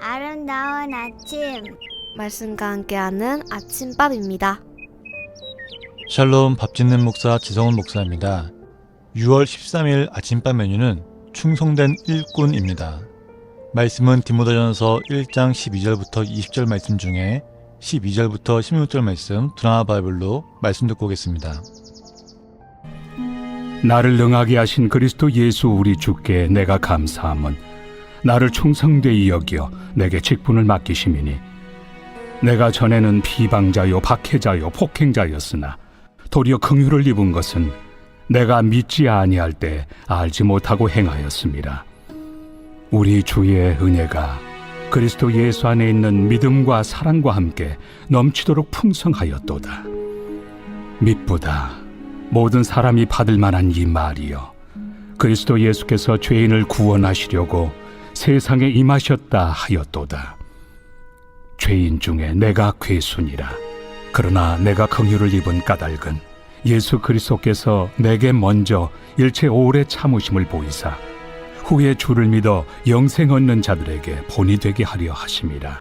아름다운 아침. 말씀과 함께하는 아침밥입니다. 샬롬 밥 짓는 목사 지성훈 목사입니다. 6월 13일 아침밥 메뉴는 충성된 일꾼입니다. 말씀은 디모데전서 1장 12절부터 20절 말씀 중에 12절부터 16절 말씀 드라마 바이블로 말씀 듣고 오겠습니다. 나를 능하게 하신 그리스도 예수 우리 주께 내가 감사함은 나를 충성되이 여겨 내게 직분을 맡기심이니 내가 전에는 비방자요 박해자요 폭행자였으나 도리어 긍휼을 입은 것은 내가 믿지 아니할 때 알지 못하고 행하였습니다. 우리 주의 은혜가 그리스도 예수 안에 있는 믿음과 사랑과 함께 넘치도록 풍성하였도다. 미쁘다. 모든 사람이 받을 만한 이 말이여. 그리스도 예수께서 죄인을 구원하시려고 세상에 임하셨다 하였도다. 죄인 중에 내가 괴순이라. 그러나 내가 긍휼을 입은 까닭은 예수 그리스도께서 내게 먼저 일체 오래 참으심을 보이사 후에 주를 믿어 영생 얻는 자들에게 본이 되게 하려 하심이라.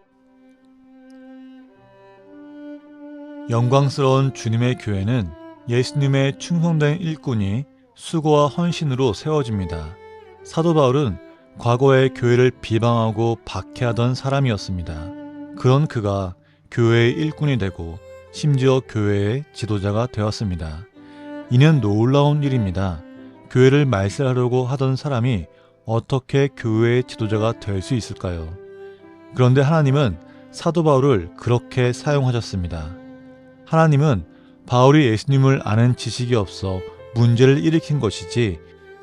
영광스러운 주님의 교회는 예수님의 충성된 일꾼이 수고와 헌신으로 세워집니다. 사도 바울은 과거에 교회를 비방하고 박해하던 사람이었습니다. 그런 그가 교회의 일꾼이 되고 심지어 교회의 지도자가 되었습니다. 이는 놀라운 일입니다. 교회를 말살하려고 하던 사람이 어떻게 교회의 지도자가 될 수 있을까요? 그런데 하나님은 사도 바울을 그렇게 사용하셨습니다. 하나님은 바울이 예수님을 아는 지식이 없어 문제를 일으킨 것이지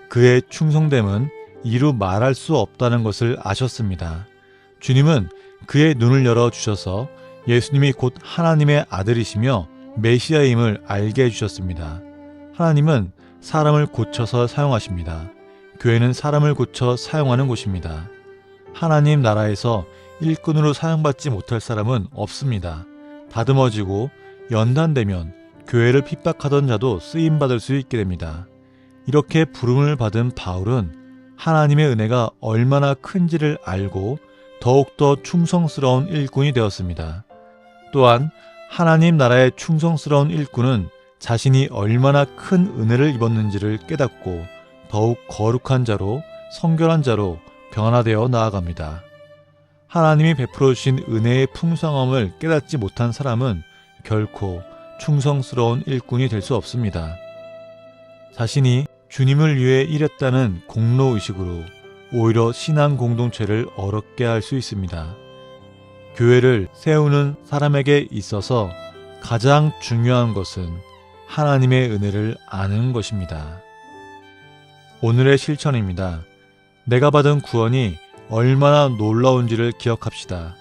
그의 충성됨은 이루 말할 수 없다는 것을 아셨습니다. 주님은 그의 눈을 열어주셔서 예수님이 곧 하나님의 아들이시며 메시아임을 알게 해주셨습니다. 하나님은 사람을 고쳐서 사용하십니다. 교회는 사람을 고쳐 사용하는 곳입니다. 하나님 나라에서 일꾼으로 사용받지 못할 사람은 없습니다. 다듬어지고 연단되면 교회를 핍박하던 자도 쓰임받을 수 있게 됩니다. 이렇게 부름을 받은 바울은 하나님의 은혜가 얼마나 큰지를 알고 더욱더 충성스러운 일꾼이 되었습니다. 또한 하나님 나라의 충성스러운 일꾼은 자신이 얼마나 큰 은혜를 입었는지를 깨닫고 더욱 거룩한 자로 성결한 자로 변화되어 나아갑니다. 하나님이 베풀어 주신 은혜의 풍성함을 깨닫지 못한 사람은 결코 충성스러운 일꾼이 될 수 없습니다. 자신이 주님을 위해 일했다는 공로의식으로 오히려 신앙 공동체를 어렵게 할 수 있습니다. 교회를 세우는 사람에게 있어서 가장 중요한 것은 하나님의 은혜를 아는 것입니다. 오늘의 실천입니다. 내가 받은 구원이 얼마나 놀라운지를 기억합시다.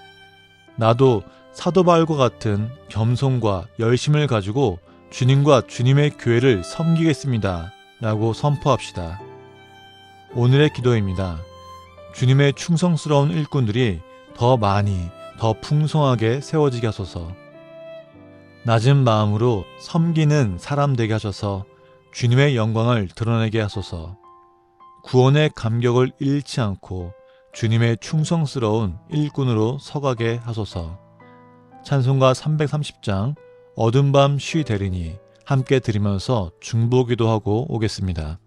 나도 사도 바울과 같은 겸손과 열심을 가지고 주님과 주님의 교회를 섬기겠습니다. 라고 선포합시다. 오늘의 기도입니다. 주님의 충성스러운 일꾼들이 더 많이, 더 풍성하게 세워지게 하소서. 낮은 마음으로 섬기는 사람 되게 하셔서 주님의 영광을 드러내게 하소서. 구원의 감격을 잃지 않고 주님의 충성스러운 일꾼으로 서가게 하소서. 찬송가 330장 어둠 밤 쉬 되리니 함께 들으면서 중보기도 하고 오겠습니다.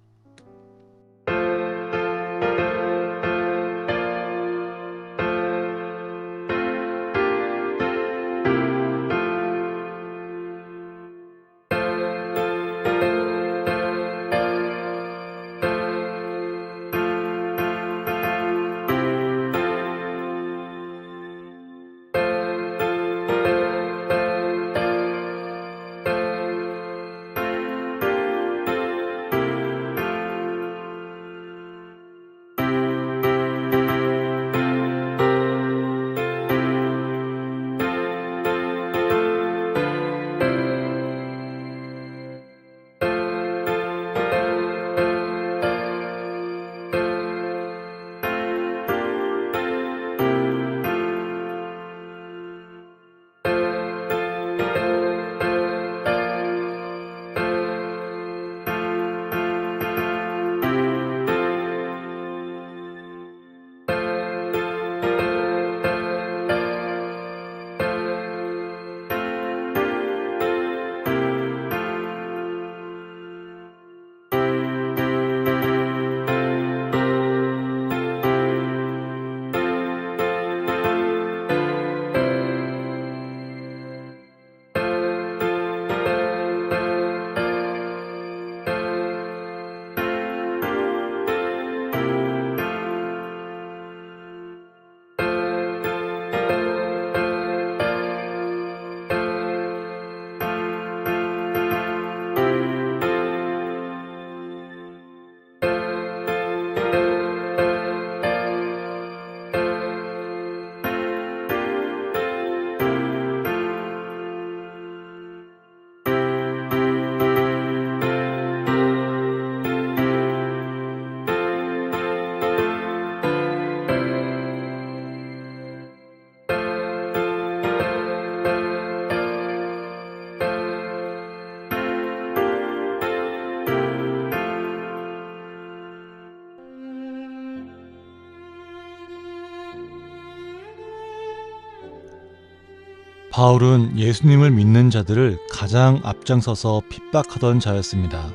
바울은 예수님을 믿는 자들을 가장 앞장서서 핍박하던 자였습니다.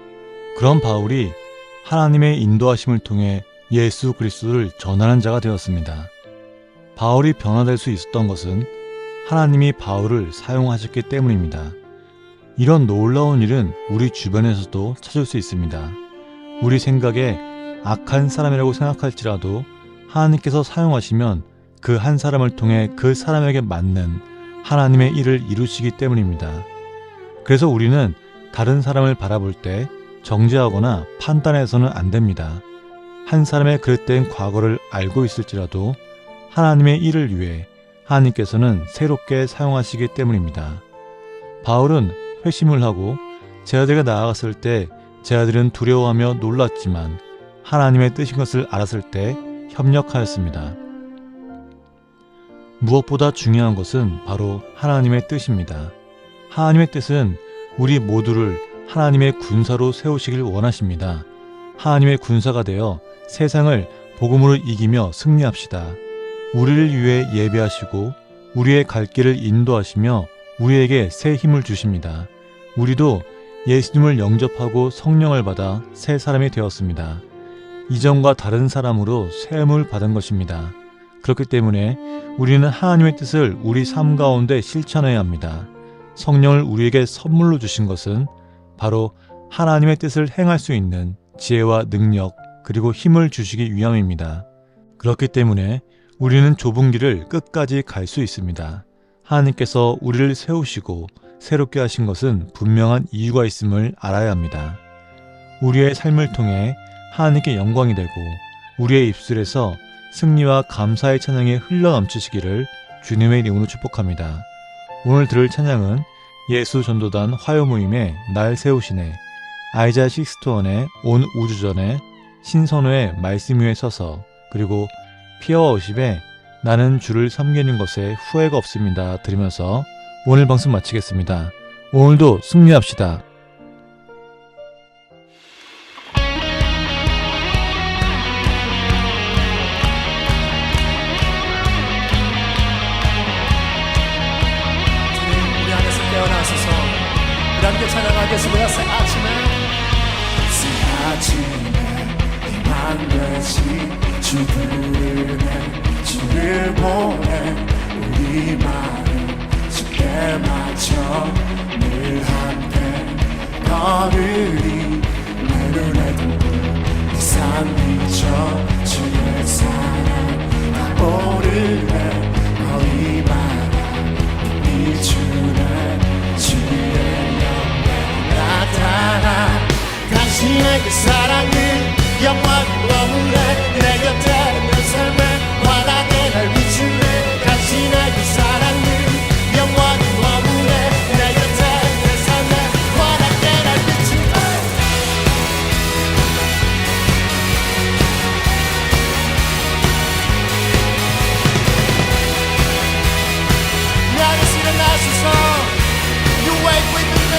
그런 바울이 하나님의 인도하심을 통해 예수 그리스도를 전하는 자가 되었습니다. 바울이 변화될 수 있었던 것은 하나님이 바울을 사용하셨기 때문입니다. 이런 놀라운 일은 우리 주변에서도 찾을 수 있습니다. 우리 생각에 악한 사람이라고 생각할지라도 하나님께서 사용하시면 그 한 사람을 통해 그 사람에게 맞는 하나님의 일을 이루시기 때문입니다. 그래서 우리는 다른 사람을 바라볼 때 정죄하거나 판단해서는 안 됩니다. 한 사람의 그릇된 과거를 알고 있을지라도 하나님의 일을 위해 하나님께서는 새롭게 사용하시기 때문입니다. 바울은 회심을 하고 제 아들과 나아갔을 때 제 아들은 두려워하며 놀랐지만 하나님의 뜻인 것을 알았을 때 협력하였습니다. 무엇보다 중요한 것은 바로 하나님의 뜻입니다. 하나님의 뜻은 우리 모두를 하나님의 군사로 세우시길 원하십니다. 하나님의 군사가 되어 세상을 복음으로 이기며 승리합시다. 우리를 위해 예배하시고 우리의 갈 길을 인도하시며 우리에게 새 힘을 주십니다. 우리도 예수님을 영접하고 성령을 받아 새 사람이 되었습니다. 이전과 다른 사람으로 새 힘을 받은 것입니다. 그렇기 때문에 우리는 하나님의 뜻을 우리 삶 가운데 실천해야 합니다. 성령을 우리에게 선물로 주신 것은 바로 하나님의 뜻을 행할 수 있는 지혜와 능력 그리고 힘을 주시기 위함입니다. 그렇기 때문에 우리는 좁은 길을 끝까지 갈 수 있습니다. 하나님께서 우리를 세우시고 새롭게 하신 것은 분명한 이유가 있음을 알아야 합니다. 우리의 삶을 통해 하나님께 영광이 되고 우리의 입술에서 승리와 감사의 찬양이 흘러넘치시기를 주님의 이름으로 축복합니다. 오늘 들을 찬양은 예수 전도단 화요 모임의 날 세우시네, 아이자 식스토원의 온 우주전에, 신선호의 말씀 위에 서서, 그리고 피어와 오십의 나는 주를 섬기는 것에 후회가 없습니다 들으면서 오늘 방송 마치겠습니다. 오늘도 승리합시다. 우리 안에서 깨어나셔서 우리 함께 찬양하겠습니다. 새 아침에 반드시 주 부르네, 주를 보내 우리 마음 주께 맞춰 늘 함께 걸으리. 내 눈에도 이상 비춰 주의 사랑 다 오르네. 거리마다 비추네 주의 영광 나타나. 당신의 그 사랑은 영원히 머무네. 내 곁에 내 삶에 환하게 날 비추네. 당신의 그 사랑은 영원히 머무네. 내 곁에 내 삶에 환하게 날 비추네. 내 안에서 일어나셔서 You wake with me.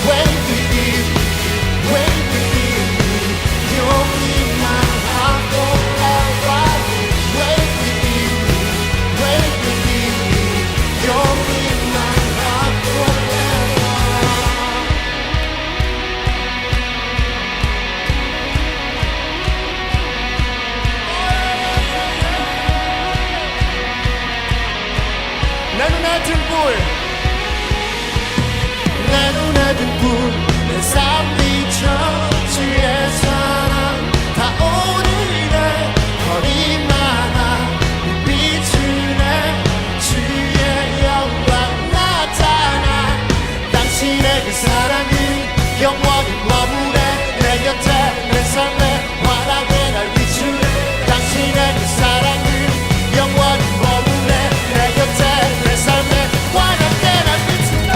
Wake with me, wake with me. You'll be my heart forever. Wake with me, wake with me. You'll be my heart forever. 내 눈에 든 불, 내 눈에 든 불. 내 삶 비춰 주의 사랑 다 오르네. 거리마다 비추네. 주의 영광 나타나. 당신의 그 사랑은 영원히 머무네. 내 곁에 내 삶에 환하게 날 비추네. 당신의 그 사랑은 영원히 머무네. 내 곁에 내 삶에 환하게 날 비추네.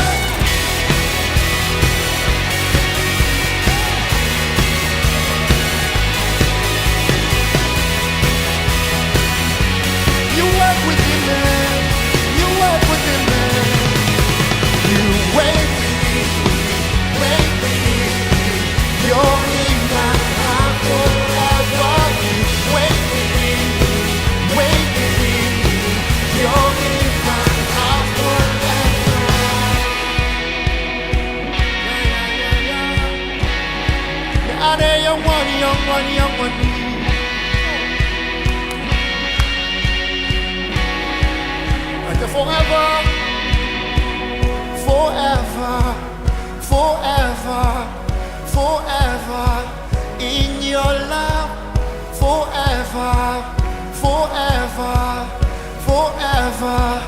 forever.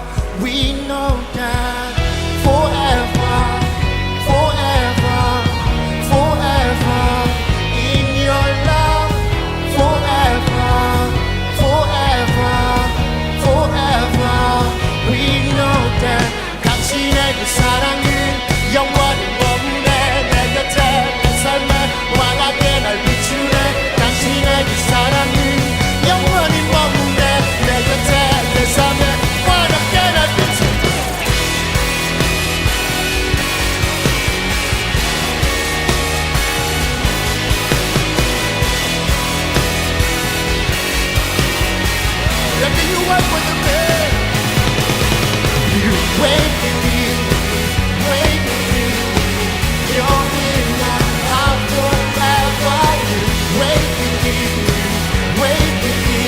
We know that forever, forever, forever in your love. Forever, forever, forever. We know that 당신의 그 사랑은 영원히 머무네. 내 곁에 내 삶에 환하게 날 비추네. 당신의 그 사랑은 영원히 머무네. 내 곁에 내 삶에 환하게 날 비추네. After you work with the man, you wait with me, wait with me. You're in my heart forever. You wait with me, wait with me.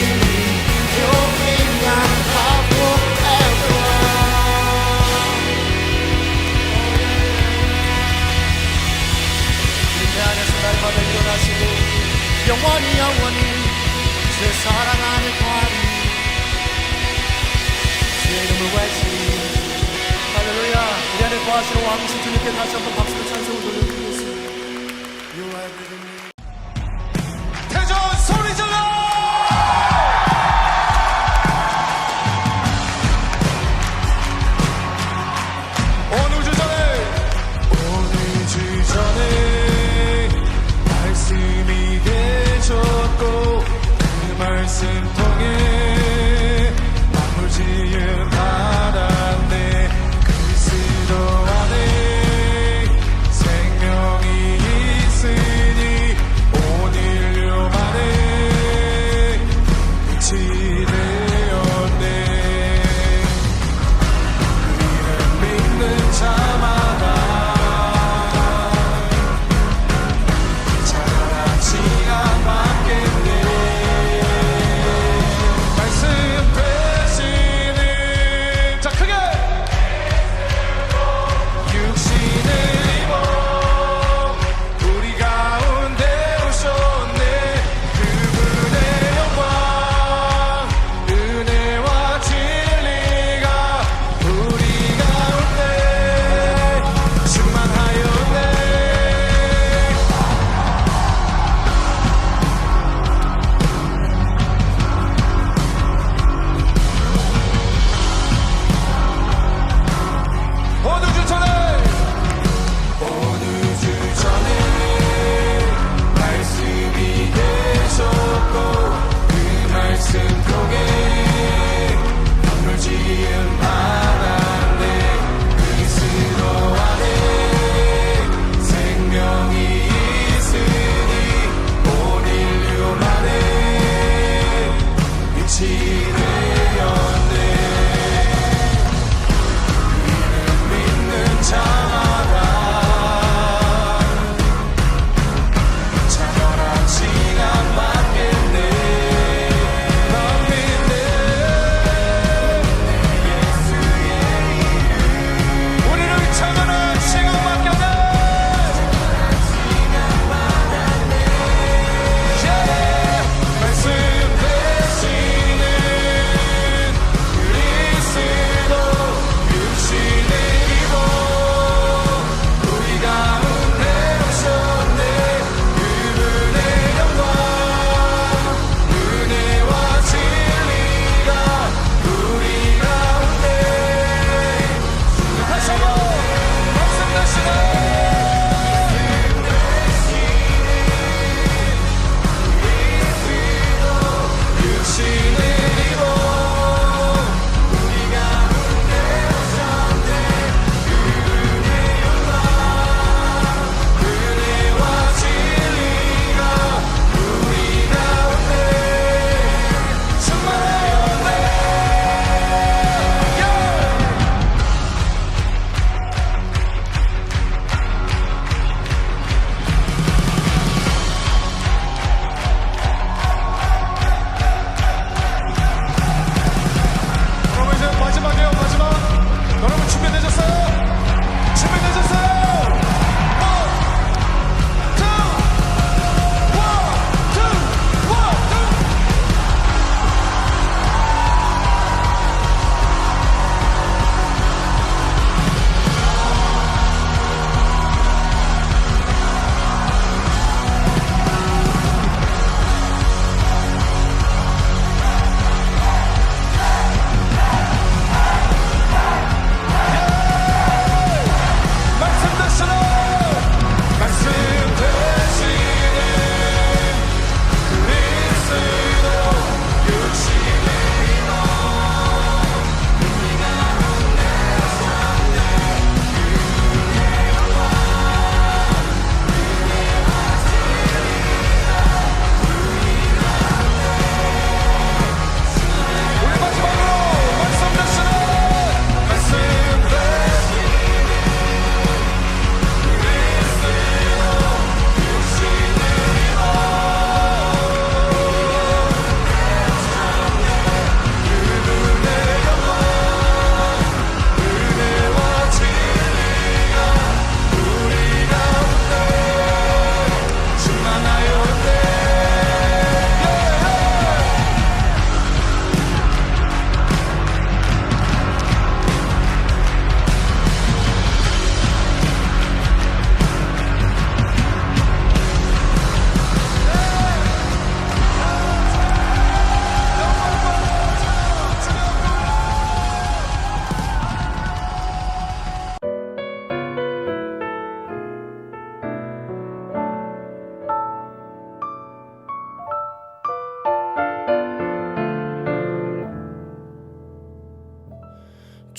You're in my heart forever. 내 안에서 날마다 일어나시고 영원히 영원히 제 사랑 안에 거하리. 주의 이름을 외치리. 할렐루야. 우리 안에 거하시는 왕이신 주님께 다시 한번 박수로 찬송을 돌려드리겠습니다. You are everything. 대전 소리 질러. 어느 주전에 말씀이 계셨고 그 말씀 통해 만물 지은 바람에 그리스도 안에 생명이 있으니 온 인류 안에 빛이 되었네. 우리는 믿는 자마다 찬란한 시간 받겠네.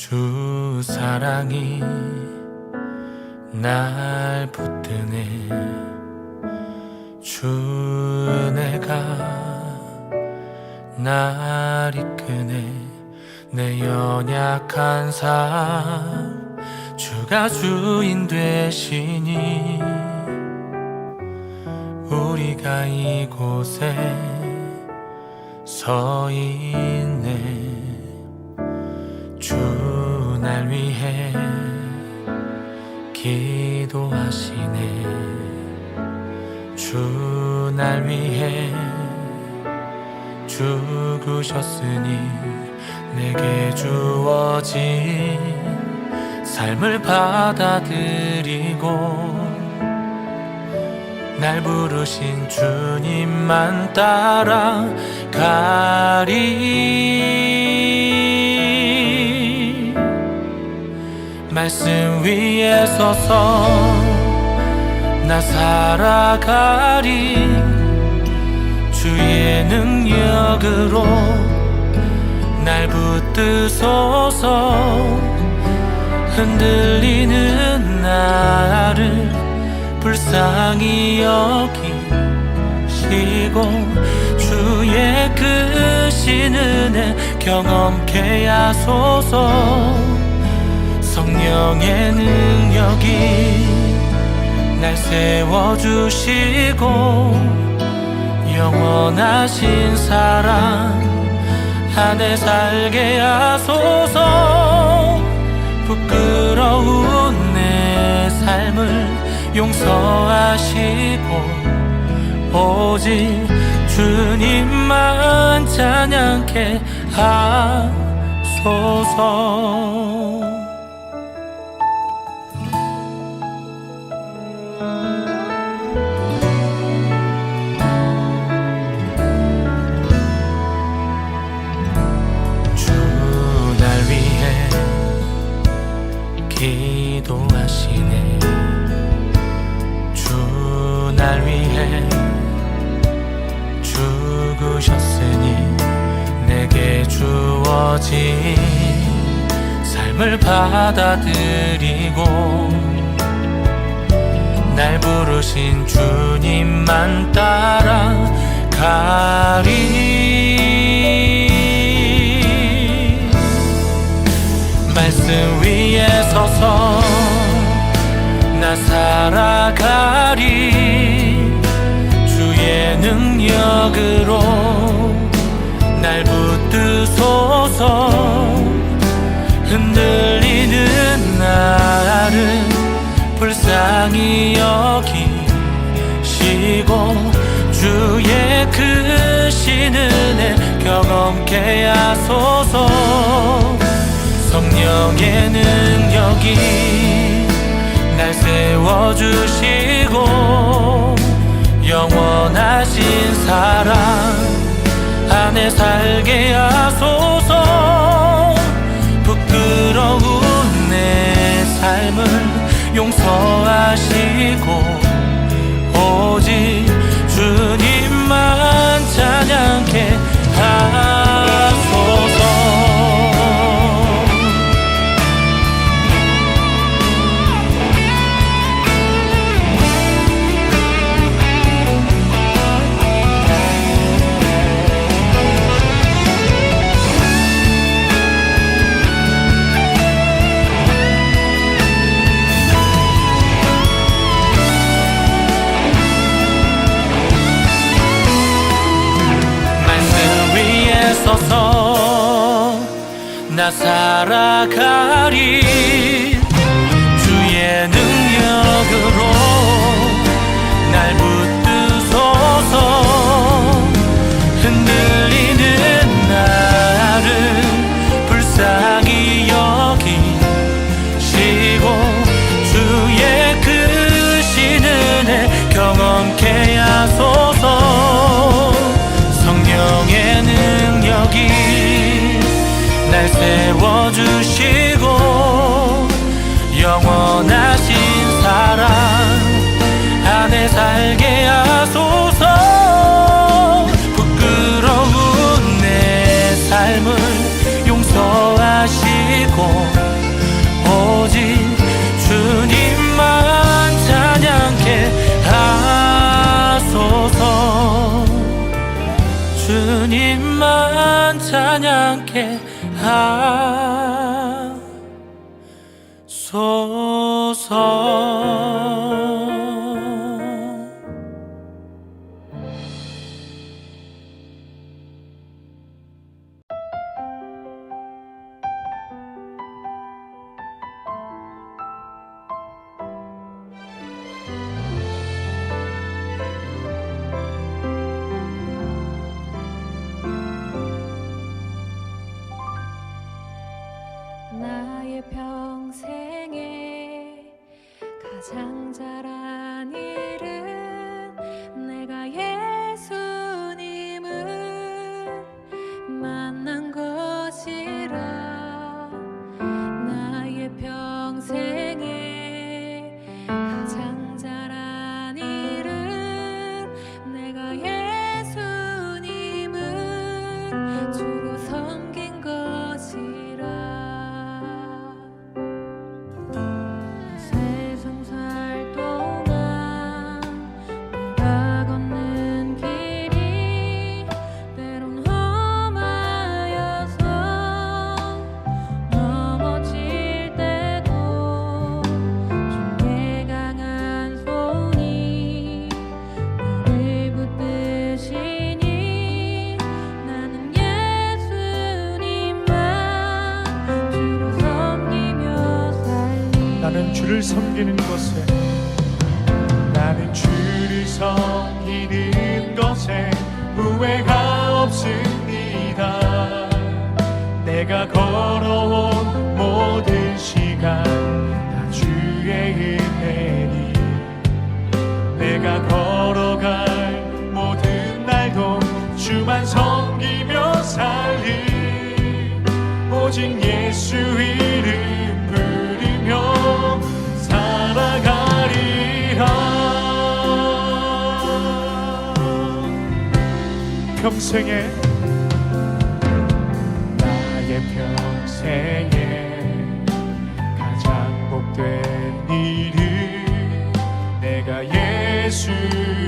주 사랑이 날 붙드네. 주 은혜가 날 이끄네. 내 연약한 삶 주가 주인 되시니 우리가 이곳에 서 있네. 주 날 위해 기도하시네. 주 날 위해 죽으셨으니 내게 주어진 삶을 받아들이고 날 부르신 주님만 따라가리. 말씀 위에 서서 나 살아가리. 주의 능력으로 날 붙드소서. 흔들리는 나를 불쌍히 여기시고 주의 크신 은혜 경험케 하소서. 성령의 능력이 날 세워주시고 영원하신 사랑 안에 살게 하소서. 부끄러운 내 삶을 용서하시고 오직 주님만 찬양케 하소서. 기도하시네. 주 날 위해 죽으셨으니 내게 주어진 삶을 받아들이고 날 부르신 주님만 따라가리. 말씀 위에 서서 나 살아가리. 주의 능력으로 날 붙드소서. 흔들리는 나를 불쌍히 여기시고 주의 크신 은혜 경험케 하소서. 성령의 능력이 날 세워주시고 영원하신 사랑 안에 살게 하소서. 부끄러운 내 삶을 용서하시고 오직 주님만 찬양케 하소서. 서서 나 살아가리. 주의 능력으로 날 붙드소서. 흔들리는 나를 불쌍히 여기시고 주의 크신 은혜 경험케 하소서. 성령의 능력이 날 세워주시고 영원하신 사랑 안에 살게 하소서. 부끄러운 내 삶을 용서하시고 난 찬양케 하소서. 나의 평생에 가장 잘한 일은 내가 예수님을 만난 것이라. 나의 평생에 가장 잘한 일은 내가 예수님을 주로 섬긴 것이라. 세상 살 동안 내가 걷는 길이 때론 험하여서 넘어질 때도 주의 강한 손이 나를 붙드시니 나는 예수님만 주로 섬기며 살리. 나는 주를 섬기는 것에 나는 주를 섬기는 것에 후회가 없습니다. 내가 걸어온 모든 시간 다 주의 은혜니 내가 걸어갈 모든 날도 주만 섬기며 살리. 오직 예수 이름 부르며 살아가리라. 평생에 나의 평생에 가장 복된 일은 내가 예수님을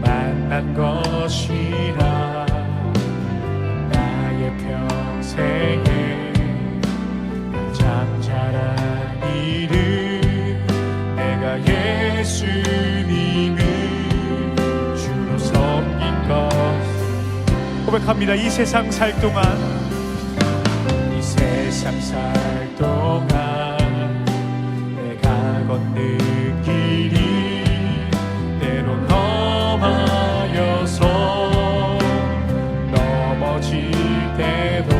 만난 것이라. 나의 평생에 가장 잘한 일은 내가 예수님을 주로 섬긴 것. 고백합니다. 이 세상 살 동안 이 세상 살 동안 내가 걷는 길이 때론 험하여서 넘어질 때도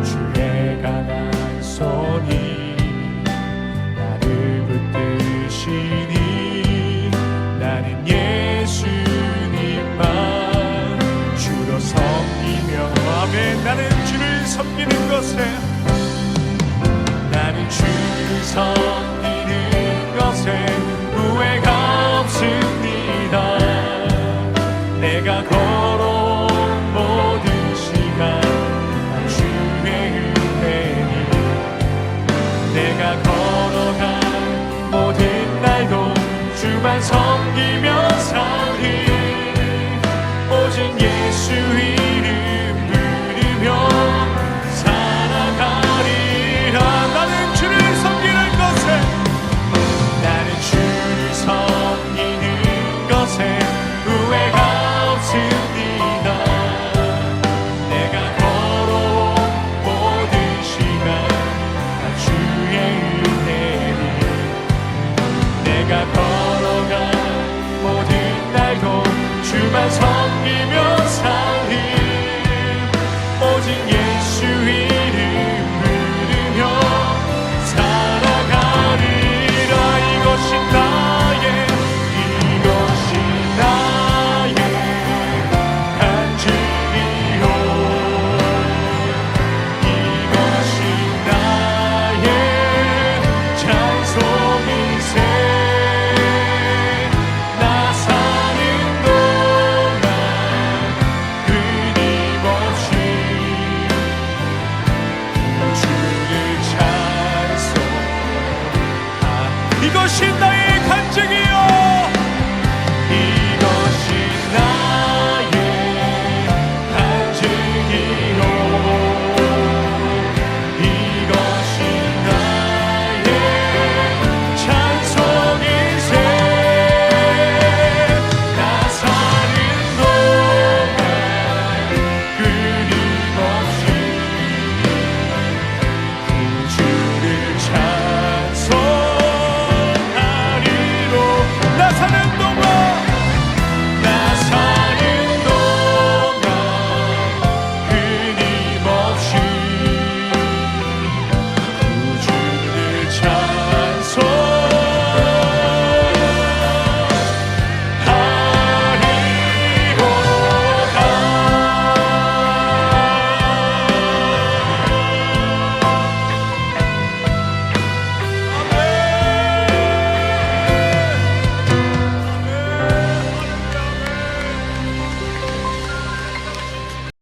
주의 강한 손이 나를 붙드시니 나는 예수님만 주로 섬기며. 아멘. 나는 주를 섬기는 것에 나는 주를 섬기는 것에 후회가 없습니다. 내가 걸어온 모든 시간 다 주의 은혜니 내가 걸어간 모든 날도 주만 섬기며 살리. 오직